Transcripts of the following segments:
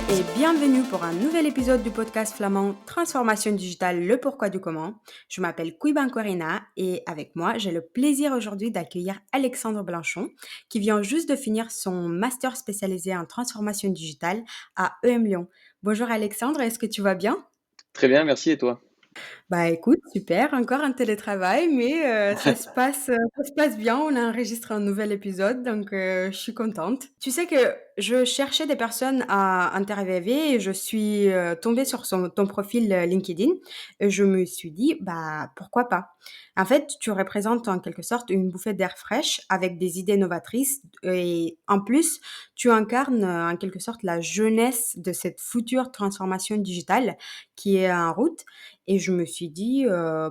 et bienvenue pour un nouvel épisode du podcast flamand Transformation digitale, le pourquoi du comment. Je m'appelle Kouiban Corina et avec moi, j'ai le plaisir aujourd'hui d'accueillir Alexandre Blanchon qui vient juste de finir son master spécialisé en transformation digitale à EM Lyon. Bonjour Alexandre, est-ce que tu vas bien? Très bien, merci et toi? Bah écoute, super, encore un télétravail, mais ça se passe bien. On a enregistré un nouvel épisode, donc je suis contente. Tu sais que je cherchais des personnes à interviewer et je suis tombée sur ton profil LinkedIn et je me suis dit, bah pourquoi pas? En fait, tu représentes en quelque sorte une bouffée d'air fraîche avec des idées novatrices et en plus, tu incarnes en quelque sorte la jeunesse de cette future transformation digitale qui est en route. Et je me suis dit,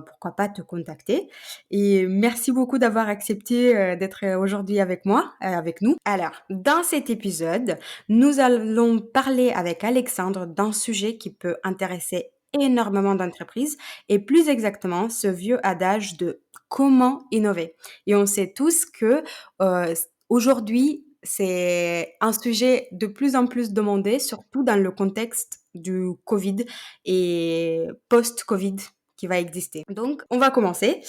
pourquoi pas te contacter et merci beaucoup d'avoir accepté, d'être, aujourd'hui avec moi, avec nous. Alors, dans cet épisode, nous allons parler avec Alexandre d'un sujet qui peut intéresser énormément d'entreprises et plus exactement ce vieux adage de comment innover. Et on sait tous que, aujourd'hui, c'est un sujet de plus en plus demandé, surtout dans le contexte du Covid et post-Covid qui va exister. Donc, on va commencer.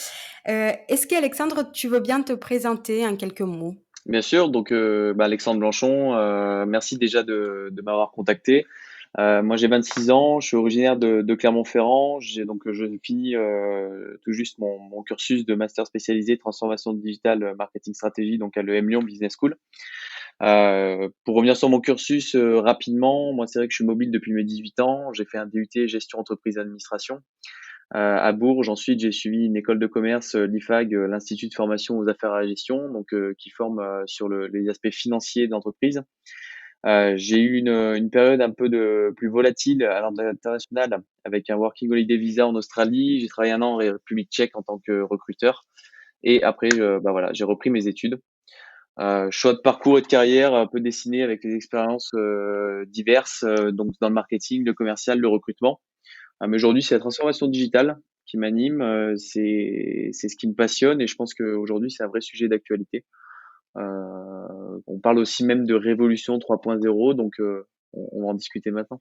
Est-ce qu'Alexandre, tu veux bien te présenter en quelques mots? Bien sûr, donc Alexandre Blanchon, merci déjà de m'avoir contacté. Moi j'ai 26 ans, je suis originaire de Clermont-Ferrand. Je finis tout juste mon cursus de master spécialisé transformation digitale, marketing stratégie, donc à l'EM Lyon Business School. Pour revenir sur mon cursus rapidement, moi c'est vrai que je suis mobile depuis mes 18 ans. J'ai fait un DUT gestion entreprise administration à Bourges. Ensuite, j'ai suivi une école de commerce, l'IFAG, l'Institut de formation aux affaires à la gestion, donc qui forme sur les aspects financiers d'entreprise. J'ai eu une période un peu de plus volatile à l'international avec un Working Holiday Visa en Australie. J'ai travaillé un an en République tchèque en tant que recruteur. Et après, voilà, j'ai repris mes études. Choix de parcours et de carrière un peu dessiné avec des expériences diverses, donc dans le marketing, le commercial, le recrutement. Mais aujourd'hui, c'est la transformation digitale qui m'anime. C'est ce qui me passionne et je pense qu'aujourd'hui, c'est un vrai sujet d'actualité. On parle aussi même de révolution 3.0, donc on va en discuter maintenant.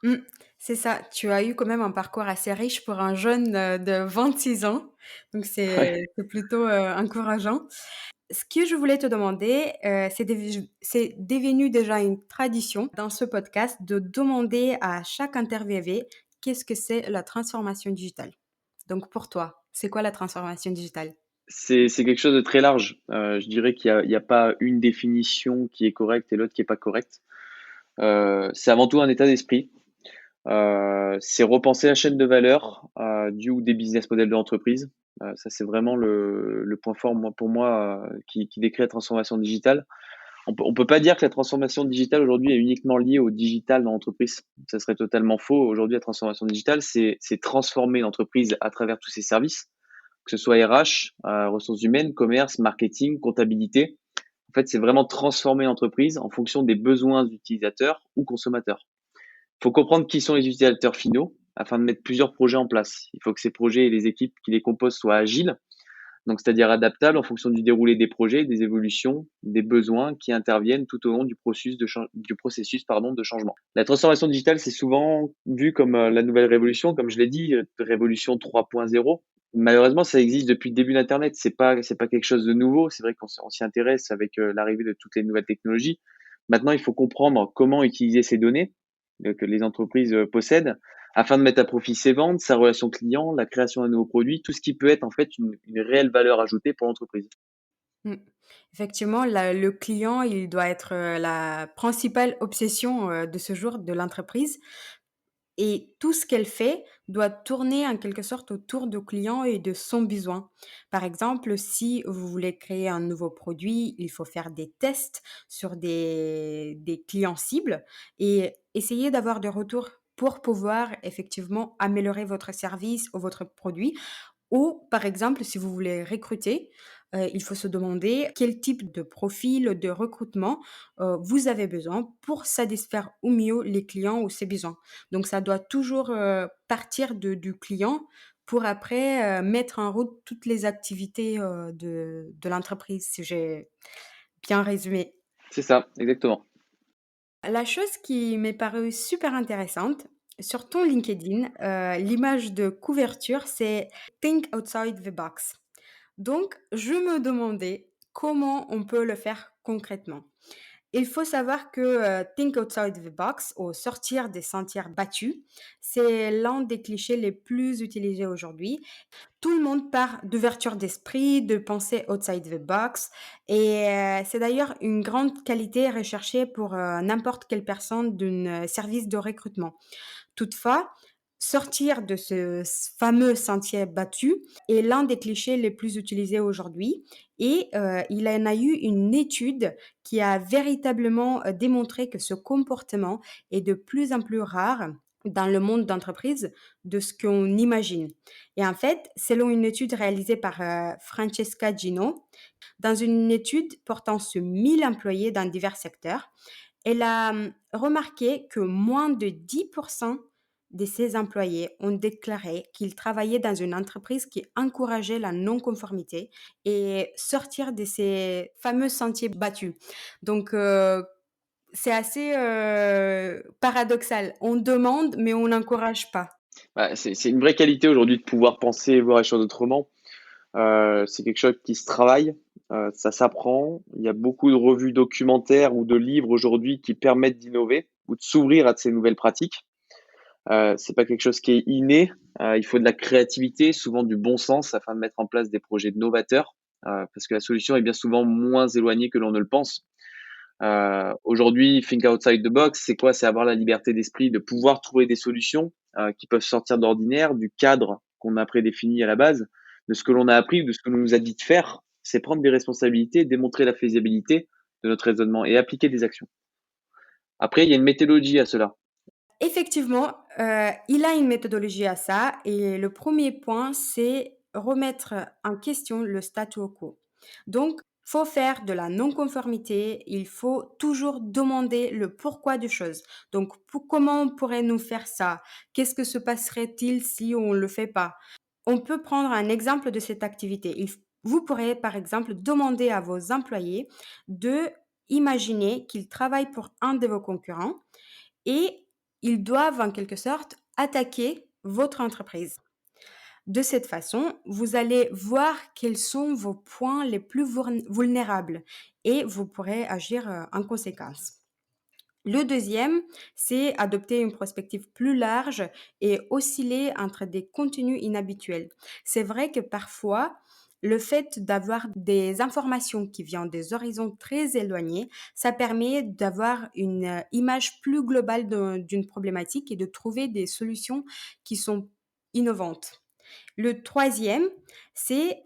Mmh, c'est ça. Tu as eu quand même un parcours assez riche pour un jeune, de 26 ans, donc Ouais. c'est plutôt, encourageant. Ce que je voulais te demander, c'est devenu déjà une tradition dans ce podcast de demander à chaque interviewé qu'est-ce que c'est la transformation digitale? Donc pour toi, c'est quoi la transformation digitale? C'est quelque chose de très large. Je dirais il y a pas une définition qui est correcte et l'autre qui est pas correcte. C'est avant tout un état d'esprit. C'est repenser la chaîne de valeur du ou des business models de l'entreprise. Ça, c'est vraiment le point fort pour moi qui décrit la transformation digitale. On peut pas dire que la transformation digitale aujourd'hui est uniquement liée au digital dans l'entreprise. Ça serait totalement faux. Aujourd'hui, la transformation digitale, c'est transformer l'entreprise à travers tous ses services, que ce soit RH, ressources humaines, commerce, marketing, comptabilité. En fait, c'est vraiment transformer l'entreprise en fonction des besoins utilisateurs ou consommateurs. Il faut comprendre qui sont les utilisateurs finaux afin de mettre plusieurs projets en place. Il faut que ces projets et les équipes qui les composent soient agiles, donc c'est-à-dire adaptables en fonction du déroulé des projets, des évolutions, des besoins qui interviennent tout au long du processus de changement. La transformation digitale, c'est souvent vu comme la nouvelle révolution, comme je l'ai dit, révolution 3.0. Malheureusement, ça existe depuis le début d'Internet. C'est pas quelque chose de nouveau. C'est vrai on s'y intéresse avec l'arrivée de toutes les nouvelles technologies. Maintenant, il faut comprendre comment utiliser ces données que les entreprises possèdent afin de mettre à profit ses ventes, sa relation client, la création d'un nouveau produit, tout ce qui peut être en fait une réelle valeur ajoutée pour l'entreprise. Mmh. Effectivement, le client, il doit être, la principale obsession, de ce jour de l'entreprise. Et tout ce qu'elle fait doit tourner en quelque sorte autour du client et de son besoin. Par exemple, si vous voulez créer un nouveau produit, il faut faire des tests sur des clients cibles et essayer d'avoir des retours pour pouvoir effectivement améliorer votre service ou votre produit. Ou par exemple, si vous voulez recruter, il faut se demander quel type de profil de recrutement, vous avez besoin pour satisfaire au mieux les clients ou ses besoins. Donc ça doit toujours, partir du client pour après, mettre en route toutes les activités, de l'entreprise, si j'ai bien résumé. C'est ça, exactement. La chose qui m'est parue super intéressante, sur ton LinkedIn, l'image de couverture, c'est «Think outside the box». Donc je me demandais comment on peut le faire concrètement? Il faut savoir que, think outside the box ou sortir des sentiers battus, c'est l'un des clichés les plus utilisés aujourd'hui. Tout le monde part d'ouverture d'esprit, de penser outside the box et c'est d'ailleurs une grande qualité recherchée pour, n'importe quelle personne d'un service de recrutement. Toutefois, sortir de ce fameux sentier battu est l'un des clichés les plus utilisés aujourd'hui et il y en a eu une étude qui a véritablement, démontré que ce comportement est de plus en plus rare dans le monde d'entreprise de ce qu'on imagine. Et en fait, selon une étude réalisée par, Francesca Gino, dans une étude portant sur 1000 employés dans divers secteurs, elle a remarqué que moins de 10% de ses employés ont déclaré qu'ils travaillaient dans une entreprise qui encourageait la non-conformité et sortir de ces fameux sentiers battus. Donc, c'est assez paradoxal. On demande, mais on n'encourage pas. Bah, c'est une vraie qualité aujourd'hui de pouvoir penser et voir les choses autrement. C'est quelque chose qui se travaille, ça s'apprend. Il y a beaucoup de revues documentaires ou de livres aujourd'hui qui permettent d'innover ou de s'ouvrir à de ces nouvelles pratiques. C'est pas quelque chose qui est inné. Il faut de la créativité, souvent du bon sens, afin de mettre en place des projets novateurs, parce que la solution est bien souvent moins éloignée que l'on ne le pense. Aujourd'hui, think outside the box, c'est quoi? C'est avoir la liberté d'esprit de pouvoir trouver des solutions qui peuvent sortir d'ordinaire, du cadre qu'on a prédéfini à la base, de ce que l'on a appris ou de ce que l'on nous a dit de faire. C'est prendre des responsabilités, démontrer la faisabilité de notre raisonnement et appliquer des actions. Après, il y a une méthodologie à cela. Effectivement, il a une méthodologie à ça et le premier point, c'est remettre en question le statu quo. Donc, faut faire de la non-conformité, il faut toujours demander le pourquoi des choses. Donc, comment on pourrait nous faire ça? Qu'est-ce que se passerait-il si on ne le fait pas? On peut prendre un exemple de cette activité. Vous pourrez, par exemple, demander à vos employés de imaginer qu'ils travaillent pour un de vos concurrents et ils doivent en quelque sorte attaquer votre entreprise. De cette façon, vous allez voir quels sont vos points les plus vulnérables et vous pourrez agir en conséquence. Le deuxième, c'est adopter une perspective plus large et osciller entre des contenus inhabituels. C'est vrai que parfois, le fait d'avoir des informations qui viennent des horizons très éloignés, ça permet d'avoir une image plus globale d'une problématique et de trouver des solutions qui sont innovantes. Le troisième, c'est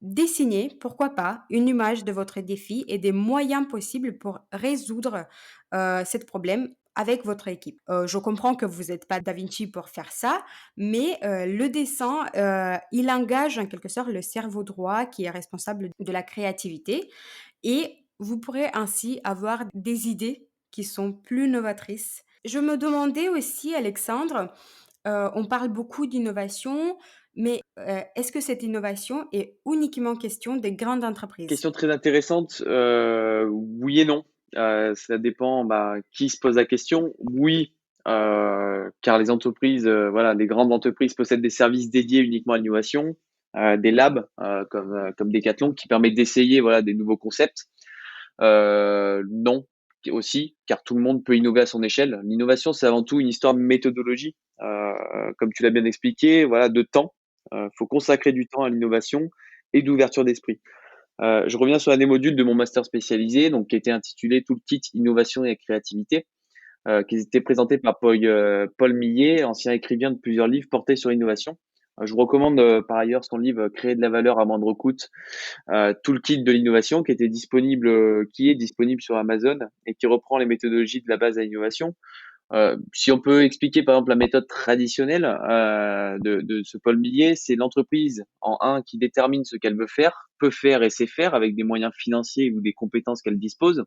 dessiner, pourquoi pas, une image de votre défi et des moyens possibles pour résoudre ce problème avec votre équipe. Je comprends que vous n'êtes pas Da Vinci pour faire ça, mais le dessin, il engage en quelque sorte le cerveau droit qui est responsable de la créativité et vous pourrez ainsi avoir des idées qui sont plus novatrices. Je me demandais aussi, Alexandre, on parle beaucoup d'innovation, mais est-ce que cette innovation est uniquement question des grandes entreprises? Question très intéressante. Oui et non. Ça dépend qui se pose la question. Oui, car les entreprises, voilà, les grandes entreprises possèdent des services dédiés uniquement à l'innovation, des labs comme Decathlon qui permettent d'essayer voilà, des nouveaux concepts. Non, aussi, car tout le monde peut innover à son échelle. L'innovation, c'est avant tout une histoire de méthodologie, comme tu l'as bien expliqué, voilà, de temps. Faut consacrer du temps à l'innovation et d'ouverture d'esprit. Je reviens sur un des modules de mon master spécialisé, donc qui était intitulé Toolkit Innovation et Créativité, qui était présenté par Paul Millet, ancien écrivain de plusieurs livres portés sur l'innovation. Je vous recommande par ailleurs son livre Créer de la valeur à moindre coût, Toolkit de l'innovation, qui est disponible sur Amazon et qui reprend les méthodologies de la base à l'innovation. Si on peut expliquer par exemple la méthode traditionnelle de ce Paul Millet, c'est l'entreprise en un qui détermine ce qu'elle veut faire, peut faire et sait faire avec des moyens financiers ou des compétences qu'elle dispose.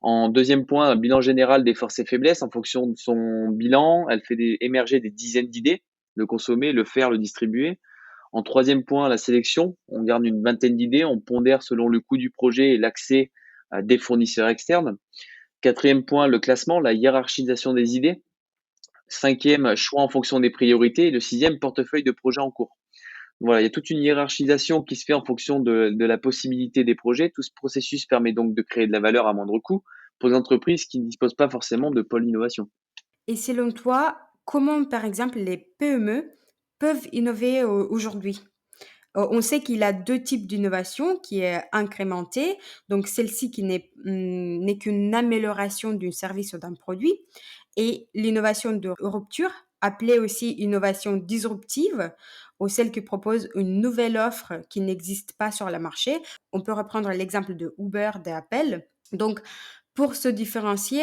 En deuxième point, un bilan général des forces et faiblesses. En fonction de son bilan, elle fait émerger des dizaines d'idées, le consommer, le faire, le distribuer. En troisième point, la sélection. On garde une vingtaine d'idées, on pondère selon le coût du projet et l'accès à des fournisseurs externes. Quatrième point, le classement, la hiérarchisation des idées. Cinquième, choix en fonction des priorités. Et le sixième, portefeuille de projets en cours. Voilà, il y a toute une hiérarchisation qui se fait en fonction de la possibilité des projets. Tout ce processus permet donc de créer de la valeur à moindre coût pour les entreprises qui ne disposent pas forcément de pôle innovation. Et selon toi, comment, par exemple, les PME peuvent innover aujourd'hui? On sait qu'il y a 2 types d'innovation qui est incrémentée, donc celle-ci qui n'est qu'une amélioration d'un service ou d'un produit et l'innovation de rupture, appelée aussi innovation disruptive ou celle qui propose une nouvelle offre qui n'existe pas sur le marché. On peut reprendre l'exemple de Uber, d'Apple. Donc pour se différencier,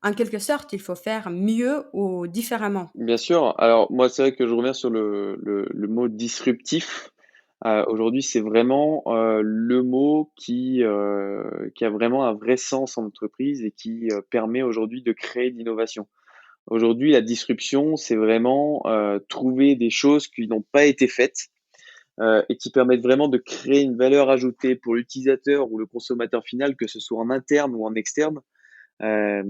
en quelque sorte, il faut faire mieux ou différemment. Bien sûr. Alors moi, c'est vrai que je reviens sur le mot disruptif. Aujourd'hui, c'est vraiment le mot qui a vraiment un vrai sens en entreprise et qui permet aujourd'hui de créer de l'innovation. Aujourd'hui, la disruption, c'est vraiment trouver des choses qui n'ont pas été faites et qui permettent vraiment de créer une valeur ajoutée pour l'utilisateur ou le consommateur final, que ce soit en interne ou en externe, euh,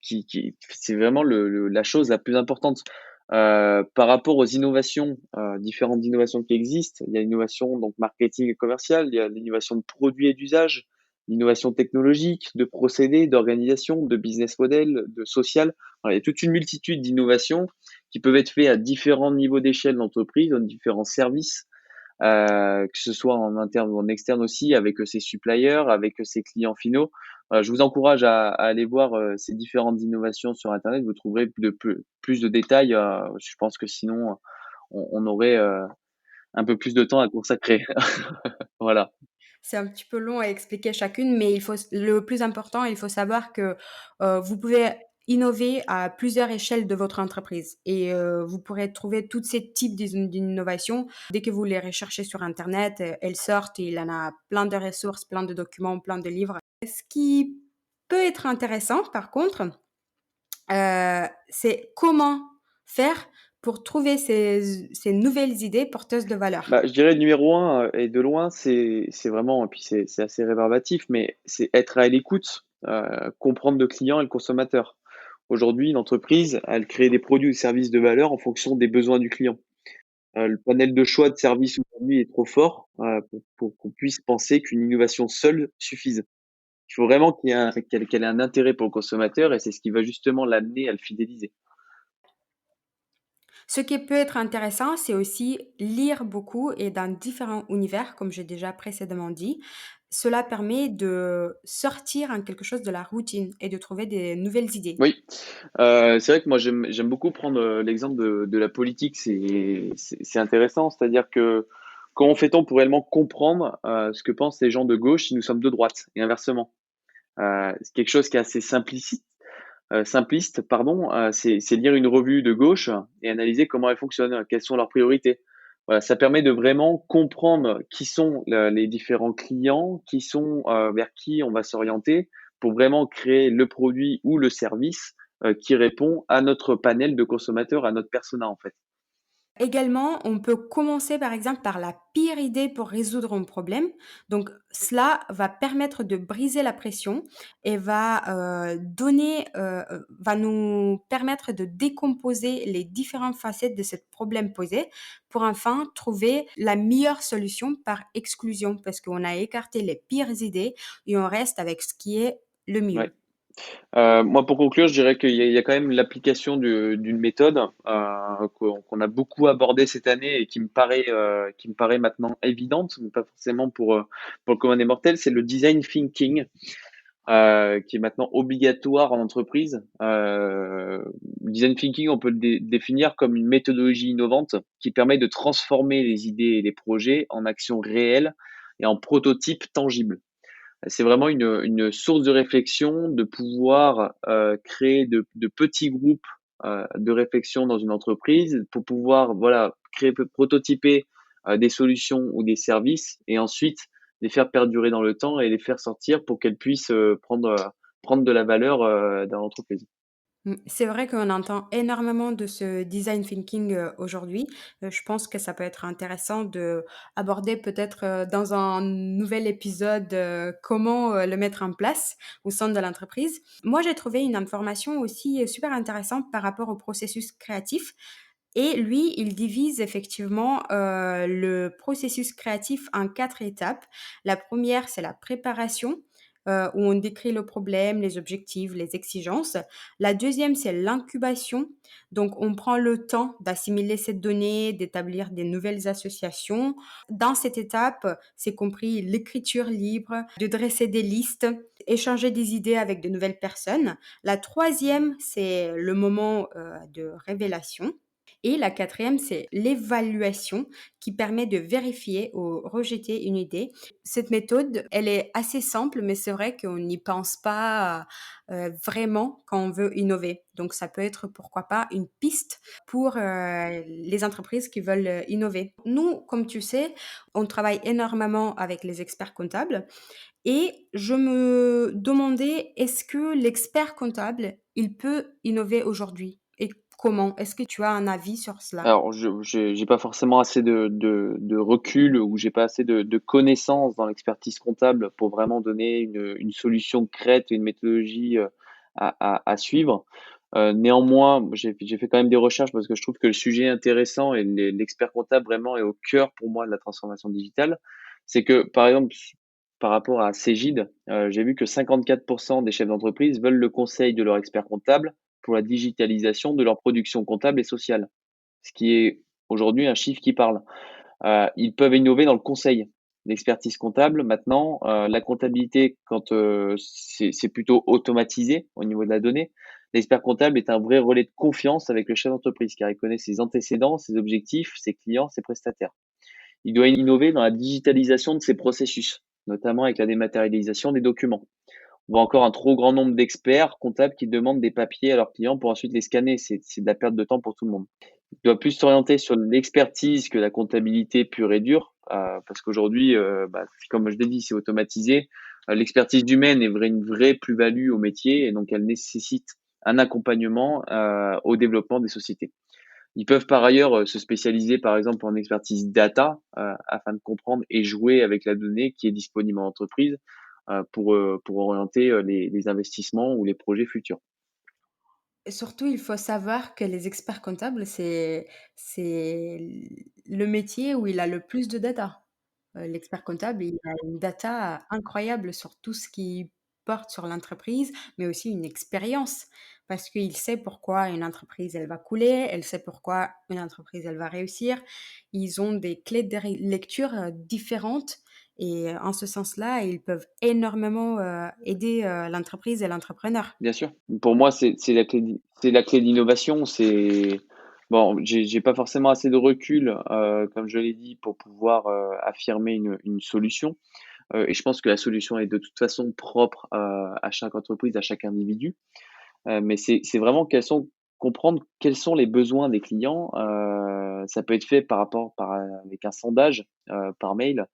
c'est vraiment la chose la plus importante. Par rapport aux innovations, différentes innovations qui existent, il y a l'innovation donc marketing et commercial, il y a l'innovation de produits et d'usage, l'innovation technologique, de procédés, d'organisation, de business model, de social. Voilà, il y a toute une multitude d'innovations qui peuvent être faites à différents niveaux d'échelle d'entreprise, dans différents services, que ce soit en interne ou en externe aussi, avec ses suppliers, avec ses clients finaux. Je vous encourage à aller voir ces différentes innovations sur Internet. Vous trouverez plus de détails. Je pense que sinon, on aurait un peu plus de temps à consacrer. Voilà. C'est un petit peu long à expliquer chacune, mais le plus important, il faut savoir que vous pouvez innover à plusieurs échelles de votre entreprise et vous pourrez trouver tous ces types d'innovations. Dès que vous les recherchez sur Internet, elles sortent et il y en a plein de ressources, plein de documents, plein de livres. Ce qui peut être intéressant, par contre, c'est comment faire pour trouver ces nouvelles idées porteuses de valeur. Bah, je dirais le numéro un, et de loin, c'est vraiment, et puis c'est assez rébarbatif, mais c'est être à l'écoute, comprendre le client et le consommateur. Aujourd'hui, une entreprise, elle crée des produits ou services de valeur en fonction des besoins du client. Le panel de choix de services aujourd'hui est trop fort pour qu'on puisse penser qu'une innovation seule suffise. Il faut vraiment qu'elle ait un intérêt pour le consommateur et c'est ce qui va justement l'amener à le fidéliser. Ce qui peut être intéressant, c'est aussi lire beaucoup et dans différents univers, comme j'ai déjà précédemment dit. Cela permet de sortir en quelque chose de la routine et de trouver des nouvelles idées. Oui, c'est vrai que moi j'aime beaucoup prendre l'exemple de la politique. C'est intéressant, c'est-à-dire que comment fait-on pour réellement comprendre ce que pensent les gens de gauche si nous sommes de droite et inversement? C'est quelque chose qui est assez simpliste, pardon, c'est lire une revue de gauche et analyser comment elle fonctionne, quelles sont leurs priorités. Voilà, ça permet de vraiment comprendre qui sont les différents clients, qui sont vers qui on va s'orienter pour vraiment créer le produit ou le service qui répond à notre panel de consommateurs, à notre persona en fait. Également, on peut commencer par exemple par la pire idée pour résoudre un problème. Donc, cela va permettre de briser la pression et va nous permettre de décomposer les différentes facettes de ce problème posé pour enfin trouver la meilleure solution par exclusion parce qu'on a écarté les pires idées et on reste avec ce qui est le Ouais. mieux. Moi, pour conclure, je dirais qu'il y a quand même l'application d'une méthode qu'on a beaucoup abordée cette année et qui me paraît maintenant évidente, mais pas forcément pour le commun des mortels, c'est le design thinking, qui est maintenant obligatoire en entreprise. Le design thinking, on peut le définir comme une méthodologie innovante qui permet de transformer les idées et les projets en actions réelles et en prototypes tangibles. C'est vraiment une source de réflexion, de pouvoir créer de petits groupes de réflexion dans une entreprise pour pouvoir voilà créer, prototyper des solutions ou des services et ensuite les faire perdurer dans le temps et les faire sortir pour qu'elles puissent prendre de la valeur dans l'entreprise. C'est vrai qu'on entend énormément de ce design thinking, aujourd'hui. Je pense que ça peut être intéressant d'aborder peut-être, dans un nouvel épisode, comment, le mettre en place au sein de l'entreprise. Moi, j'ai trouvé une information aussi, super intéressante par rapport au processus créatif. Et lui, il divise effectivement, le processus créatif en 4 étapes. La première, c'est la préparation, où on décrit le problème, les objectifs, les exigences. La deuxième, c'est l'incubation. Donc on prend le temps d'assimiler cette donnée, d'établir des nouvelles associations. Dans cette étape, c'est compris l'écriture libre, de dresser des listes, échanger des idées avec de nouvelles personnes. La troisième, c'est le moment, de révélation. Et la quatrième, c'est l'évaluation qui permet de vérifier ou rejeter une idée. Cette méthode, elle est assez simple, mais c'est vrai qu'on n'y pense pas vraiment quand on veut innover. Donc ça peut être, pourquoi pas, une piste pour les entreprises qui veulent innover. Nous, comme tu sais, on travaille énormément avec les experts comptables et je me demandais, est-ce que l'expert comptable, il peut innover aujourd'hui? Et comment? Est-ce que tu as un avis sur cela? Alors, je j'ai pas forcément assez de recul ou j'ai pas assez de connaissances dans l'expertise comptable pour vraiment donner une solution concrète et une méthodologie, à suivre. Néanmoins, j'ai fait quand même des recherches parce que je trouve que le sujet est intéressant et l'expert comptable vraiment est au cœur pour moi de la transformation digitale. C'est que, par exemple, par rapport à Cegid, j'ai vu que 54 des chefs d'entreprise veulent le conseil de leur expert comptable pour la digitalisation de leur production comptable et sociale, ce qui est aujourd'hui un chiffre qui parle. Ils peuvent innover dans le conseil, l'expertise comptable. Maintenant, la comptabilité, quand c'est plutôt automatisé au niveau de la donnée, l'expert comptable est un vrai relais de confiance avec le chef d'entreprise, car il connaît ses antécédents, ses objectifs, ses clients, ses prestataires. Il doit innover dans la digitalisation de ses processus, notamment avec la dématérialisation des documents. On voit encore un trop grand nombre d'experts comptables qui demandent des papiers à leurs clients pour ensuite les scanner. C'est de la perte de temps pour tout le monde. Il doit plus s'orienter sur l'expertise que la comptabilité pure et dure, parce qu'aujourd'hui, comme je l'ai dit, c'est automatisé. L'expertise humaine est une vraie plus-value au métier et donc elle nécessite un accompagnement au développement des sociétés. Ils peuvent par ailleurs se spécialiser par exemple en expertise data afin de comprendre et jouer avec la donnée qui est disponible en entreprise pour orienter les investissements ou les projets futurs. Et surtout, il faut savoir que les experts comptables, c'est le métier où il a le plus de data. L'expert comptable, il a une data incroyable sur tout ce qui porte sur l'entreprise, mais aussi une expérience. Parce qu'il sait pourquoi une entreprise, elle va couler, elle sait pourquoi une entreprise, elle va réussir. Ils ont des clés de lecture différentes et en ce sens-là, ils peuvent énormément aider l'entreprise et l'entrepreneur. Bien sûr. Pour moi, c'est la clé d'innovation. C'est bon, j'ai pas forcément assez de recul, comme je l'ai dit, pour pouvoir affirmer une solution. Et je pense que la solution est de toute façon propre à chaque entreprise, à chaque individu. Mais c'est vraiment comprendre quels sont les besoins des clients. Ça peut être fait avec un sondage par mail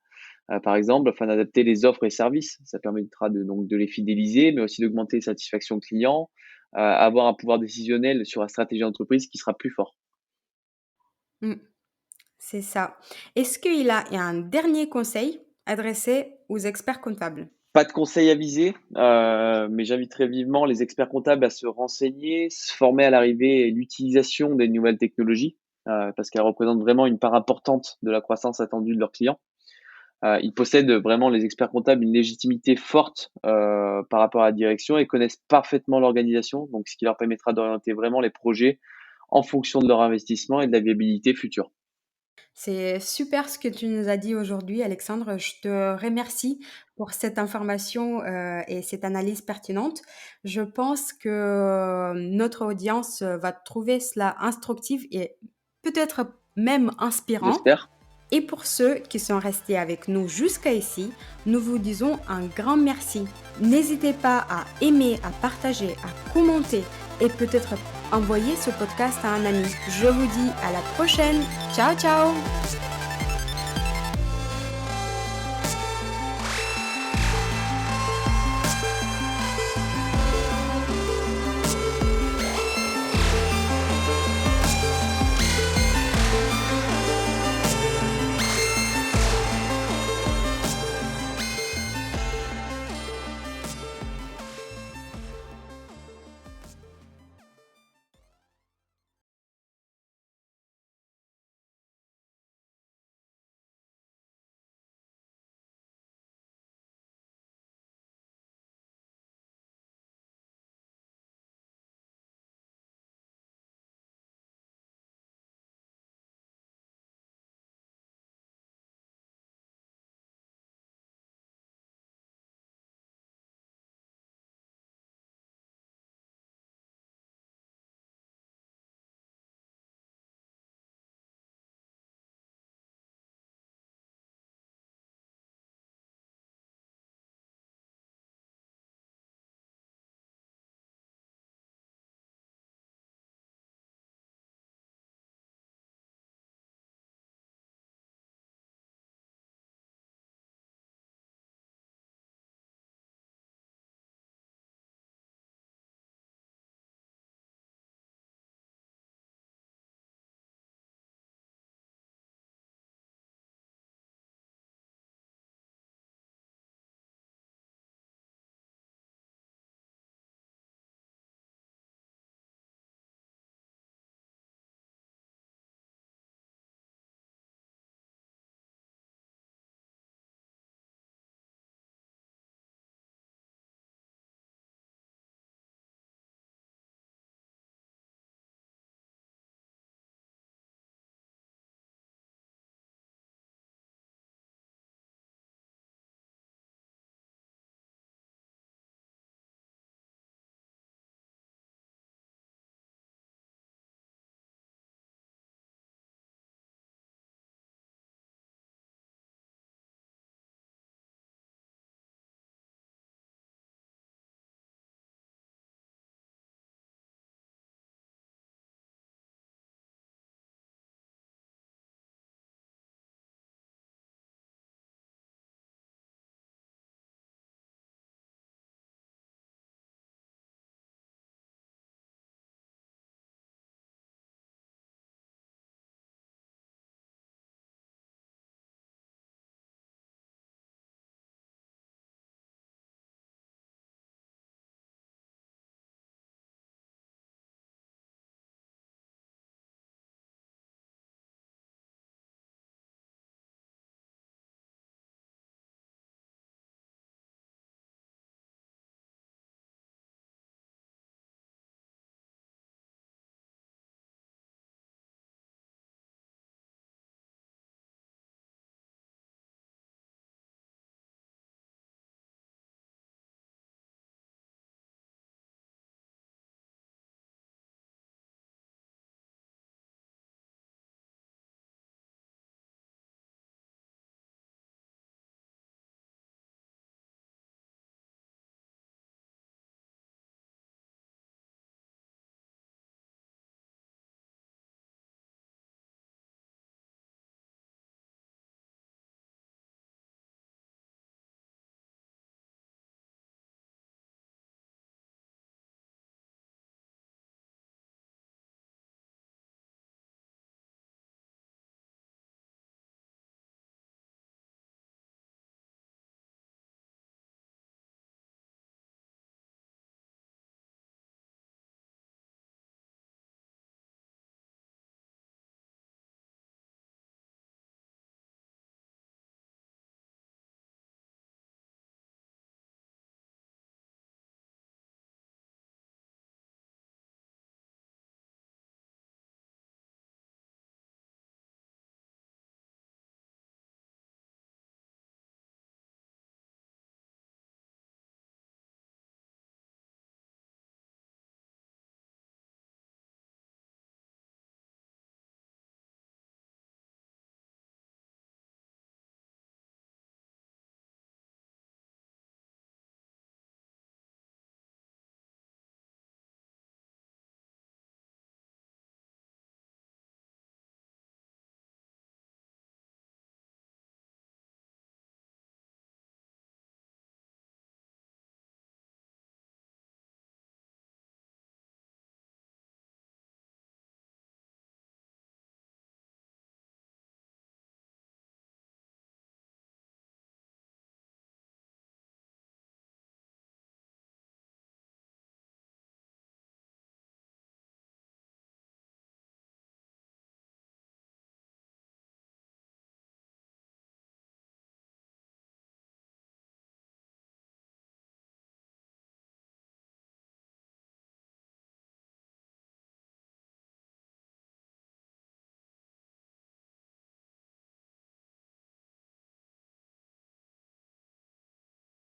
par exemple, afin d'adapter les offres et services. Ça permettra donc de les fidéliser, mais aussi d'augmenter la satisfaction client, avoir un pouvoir décisionnel sur la stratégie d'entreprise qui sera plus fort. Mmh. C'est ça. Est-ce qu'il a un dernier conseil adressé aux experts comptables? Pas de conseils avisés, mais j'inviterai vivement les experts comptables à se renseigner, se former à l'arrivée et l'utilisation des nouvelles technologies, parce qu'elles représentent vraiment une part importante de la croissance attendue de leurs clients. Ils possèdent vraiment, les experts comptables, une légitimité forte par rapport à la direction et connaissent parfaitement l'organisation, donc ce qui leur permettra d'orienter vraiment les projets en fonction de leur investissement et de la viabilité future. C'est super ce que tu nous as dit aujourd'hui, Alexandre. Je te remercie pour cette information, et cette analyse pertinente. Je pense que notre audience, va trouver cela instructif et peut-être même inspirant. J'espère. Et pour ceux qui sont restés avec nous jusqu'à ici, nous vous disons un grand merci. N'hésitez pas à aimer, à partager, à commenter et peut-être envoyer ce podcast à un ami. Je vous dis à la prochaine. Ciao ciao.